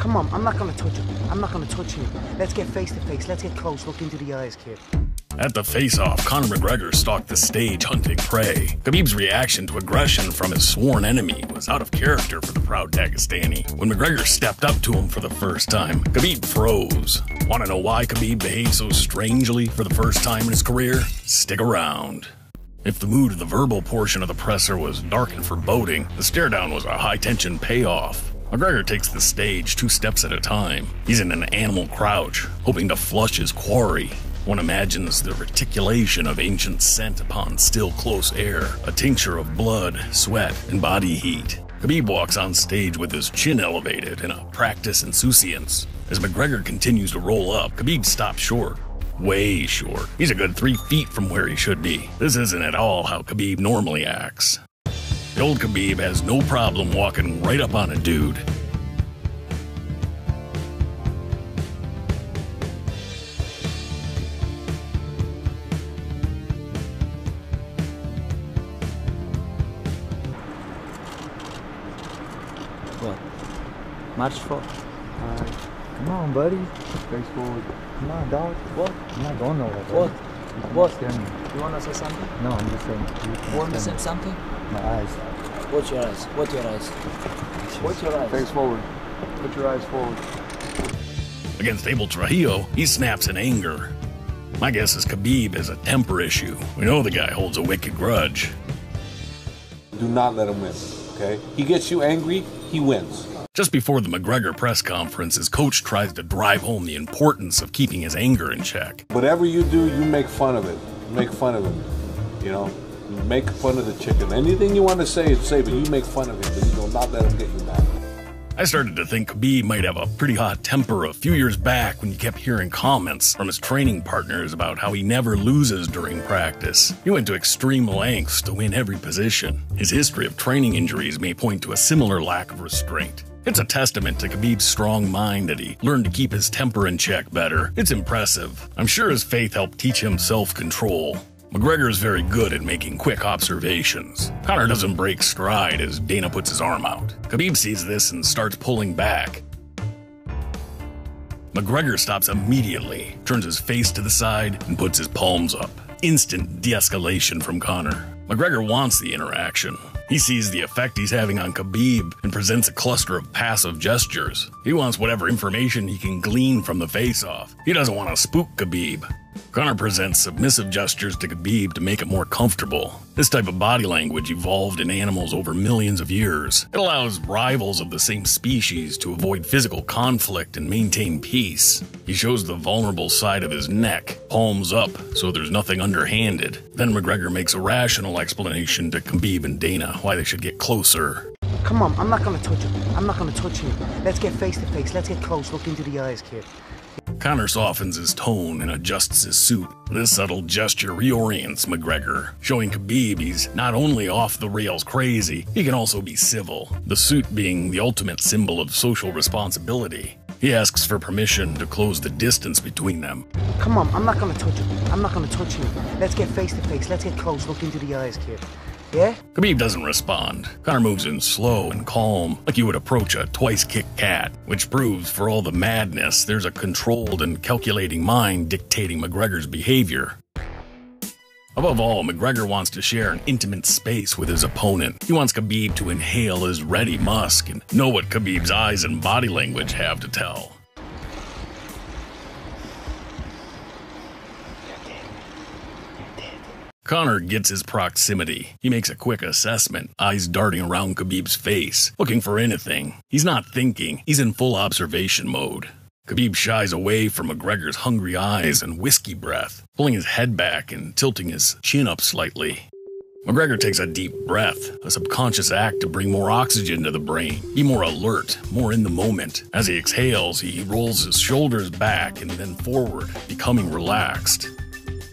Come on, I'm not gonna touch him. I'm not gonna touch you. Let's get face to face. Let's get close. Look into the eyes, kid. At the face-off, Conor McGregor stalked the stage hunting prey. Khabib's reaction to aggression from his sworn enemy was out of character for the proud Dagestani. When McGregor stepped up to him for the first time, Khabib froze. Want to know why Khabib behaved so strangely for the first time in his career? Stick around. If the mood of the verbal portion of the presser was dark and foreboding, the stare-down was a high-tension payoff. McGregor takes the stage 2 steps at a time. He's in an animal crouch, hoping to flush his quarry. One imagines the reticulation of ancient scent upon still close air, a tincture of blood, sweat, and body heat. Khabib walks on stage with his chin elevated in a practice insouciance. As McGregor continues to roll up, Khabib stops short. Way short. He's a good 3 feet from where he should be. This isn't at all how Khabib normally acts. The old Khabib has no problem walking right up on a dude. What? March for? Come on, buddy. Face forward. Come on, dog. What? I'm not going nowhere. What? What? Scare me. You wanna say something? No, I'm just saying. You want to say something? My eyes. What's your eyes? What's your eyes? What's your eyes? Face forward. Put your eyes forward. Against Abel Trujillo, he snaps in anger. My guess is Khabib is a temper issue. We know the guy holds a wicked grudge. Do not let him win, okay? He gets you angry, he wins. Just before the McGregor press conference, his coach tries to drive home the importance of keeping his anger in check. Whatever you do, you make fun of it. Make fun of him, you know? You make fun of the chicken. Anything you want to say, but you make fun of him, but you do not let him get you mad. I started to think Khabib might have a pretty hot temper a few years back when you kept hearing comments from his training partners about how he never loses during practice. He went to extreme lengths to win every position. His history of training injuries may point to a similar lack of restraint. It's a testament to Khabib's strong mind that he learned to keep his temper in check better. It's impressive. I'm sure his faith helped teach him self-control. McGregor is very good at making quick observations. Conor doesn't break stride as Dana puts his arm out. Khabib sees this and starts pulling back. McGregor stops immediately, turns his face to the side, and puts his palms up. Instant de-escalation from Conor. McGregor wants the interaction. He sees the effect he's having on Khabib and presents a cluster of passive gestures. He wants whatever information he can glean from the face-off. He doesn't want to spook Khabib. Conor presents submissive gestures to Khabib to make it more comfortable. This type of body language evolved in animals over millions of years. It allows rivals of the same species to avoid physical conflict and maintain peace. He shows the vulnerable side of his neck, palms up, so there's nothing underhanded. Then McGregor makes a rational explanation to Khabib and Dana why they should get closer. Come on, I'm not gonna touch him. I'm not gonna touch you. Let's get face to face. Let's get close. Look into the eyes, kid. Conor softens his tone and adjusts his suit. This subtle gesture reorients McGregor, showing Khabib he's not only off the rails crazy, he can also be civil, the suit being the ultimate symbol of social responsibility. He asks for permission to close the distance between them. Come on, I'm not gonna touch him. I'm not gonna touch you. Let's get face to face. Let's get close. Look into the eyes, kid. Yeah? Khabib doesn't respond. Conor moves in slow and calm, like you would approach a twice-kicked cat, which proves for all the madness, there's a controlled and calculating mind dictating McGregor's behavior. Above all, McGregor wants to share an intimate space with his opponent. He wants Khabib to inhale his ready musk and know what Khabib's eyes and body language have to tell. Conor gets his proximity. He makes a quick assessment, eyes darting around Khabib's face, looking for anything. He's not thinking, he's in full observation mode. Khabib shies away from McGregor's hungry eyes and whiskey breath, pulling his head back and tilting his chin up slightly. McGregor takes a deep breath, a subconscious act to bring more oxygen to the brain, be more alert, more in the moment. As he exhales, he rolls his shoulders back and then forward, becoming relaxed.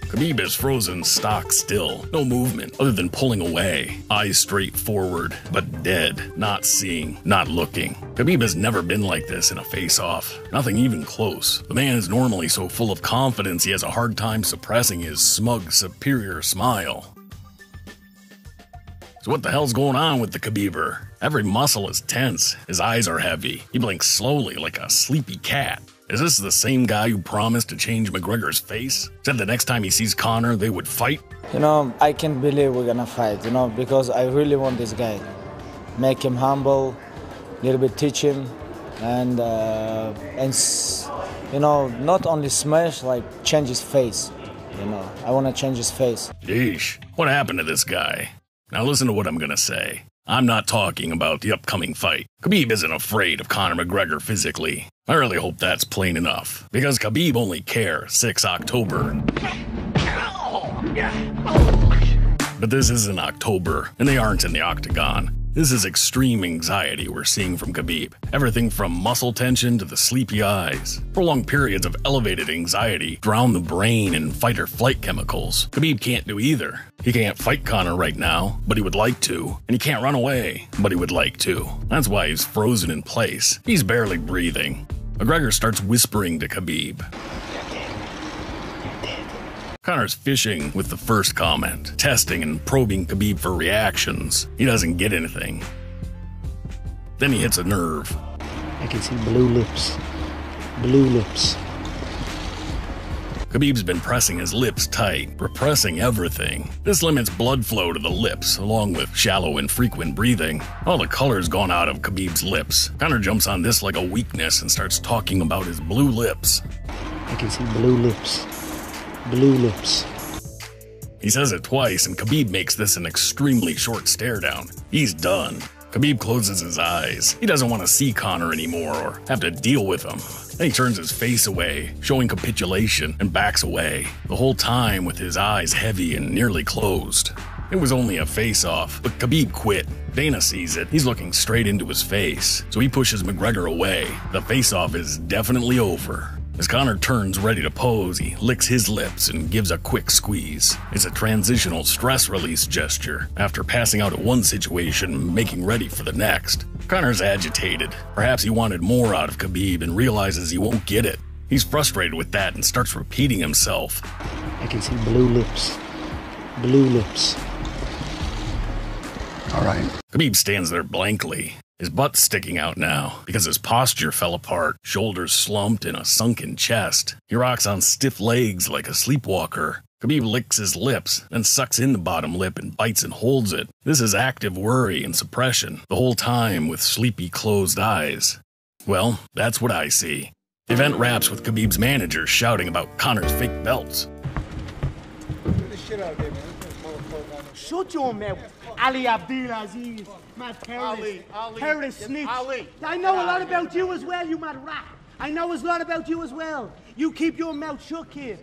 Khabib is frozen stock still, no movement other than pulling away, eyes straight forward, but dead, not seeing, not looking. Khabib has never been like this in a face-off, nothing even close. The man is normally so full of confidence he has a hard time suppressing his smug, superior smile. So what the hell's going on with the Khabiber? Every muscle is tense, his eyes are heavy, he blinks slowly like a sleepy cat. Is this the same guy who promised to change McGregor's face? Said the next time he sees Conor, they would fight? You know, I can't believe we're gonna fight, you know, because I really want this guy. Make him humble, a little bit teach him, and you know, not only smash, like change his face. You know, I want to change his face. Yeesh, what happened to this guy? Now listen to what I'm gonna say. I'm not talking about the upcoming fight. Khabib isn't afraid of Conor McGregor physically. I really hope that's plain enough, because Khabib only cares 6 October. But this isn't October, and they aren't in the octagon. This is extreme anxiety we're seeing from Khabib. Everything from muscle tension to the sleepy eyes. Prolonged periods of elevated anxiety drown the brain in fight-or-flight chemicals. Khabib can't do either. He can't fight Conor right now, but he would like to. And he can't run away, but he would like to. That's why he's frozen in place. He's barely breathing. McGregor starts whispering to Khabib. Conor's fishing with the first comment, testing and probing Khabib for reactions. He doesn't get anything. Then he hits a nerve. I can see blue lips. Blue lips. Khabib's been pressing his lips tight, repressing everything. This limits blood flow to the lips, along with shallow and frequent breathing. All the color's gone out of Khabib's lips. Conor jumps on this like a weakness and starts talking about his blue lips. I can see blue lips. Blue lips. He says it twice, and Khabib makes this an extremely short stare down. He's done. Khabib closes his eyes. He doesn't want to see Conor anymore or have to deal with him. Then he turns his face away, showing capitulation, and backs away, the whole time with his eyes heavy and nearly closed. It was only a face-off, but Khabib quit. Dana sees it. He's looking straight into his face, so he pushes McGregor away. The face-off is definitely over. As Conor turns ready to pose, he licks his lips and gives a quick squeeze. It's a transitional stress release gesture, after passing out at one situation, making ready for the next. Conor's agitated. Perhaps he wanted more out of Khabib and realizes he won't get it. He's frustrated with that and starts repeating himself. I can see blue lips. Blue lips. All right. Khabib stands there blankly. His butt's sticking out now because his posture fell apart, shoulders slumped in a sunken chest. He rocks on stiff legs like a sleepwalker. Khabib licks his lips, then sucks in the bottom lip and bites and holds it. This is active worry and suppression, the whole time with sleepy closed eyes. Well, that's what I see. The event wraps with Khabib's manager shouting about Conor's fake belts. Get the shit out of here, man. Shut your mouth. Ali Abdulaziz, mad terrorist. Terrorist snitch. I know a lot about you as well, you mad rat. I know a lot about you as well. You keep your mouth shut, kid.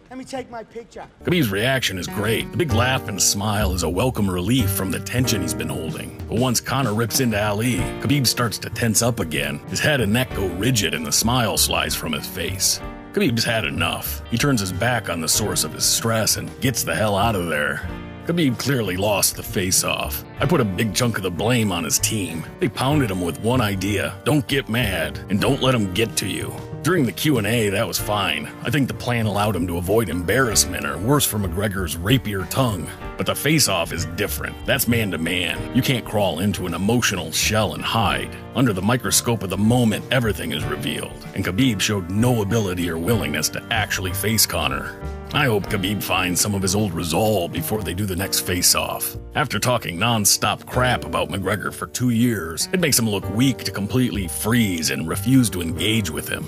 Let me take my picture. Khabib's reaction is great. The big laugh and smile is a welcome relief from the tension he's been holding. But once Conor rips into Ali, Khabib starts to tense up again. His head and neck go rigid and the smile slides from his face. Khabib's had enough. He turns his back on the source of his stress and gets the hell out of there. Khabib clearly lost the face-off. I put a big chunk of the blame on his team. They pounded him with one idea: don't get mad, and don't let him get to you. During the Q&A, that was fine. I think the plan allowed him to avoid embarrassment or worse for McGregor's rapier tongue. But the face-off is different. That's man-to-man. You can't crawl into an emotional shell and hide. Under the microscope of the moment, everything is revealed, and Khabib showed no ability or willingness to actually face Conor. I hope Khabib finds some of his old resolve before they do the next face-off. After talking non-stop crap about McGregor for 2 years, it makes him look weak to completely freeze and refuse to engage with him.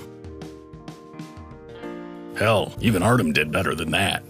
Hell, even Artem did better than that.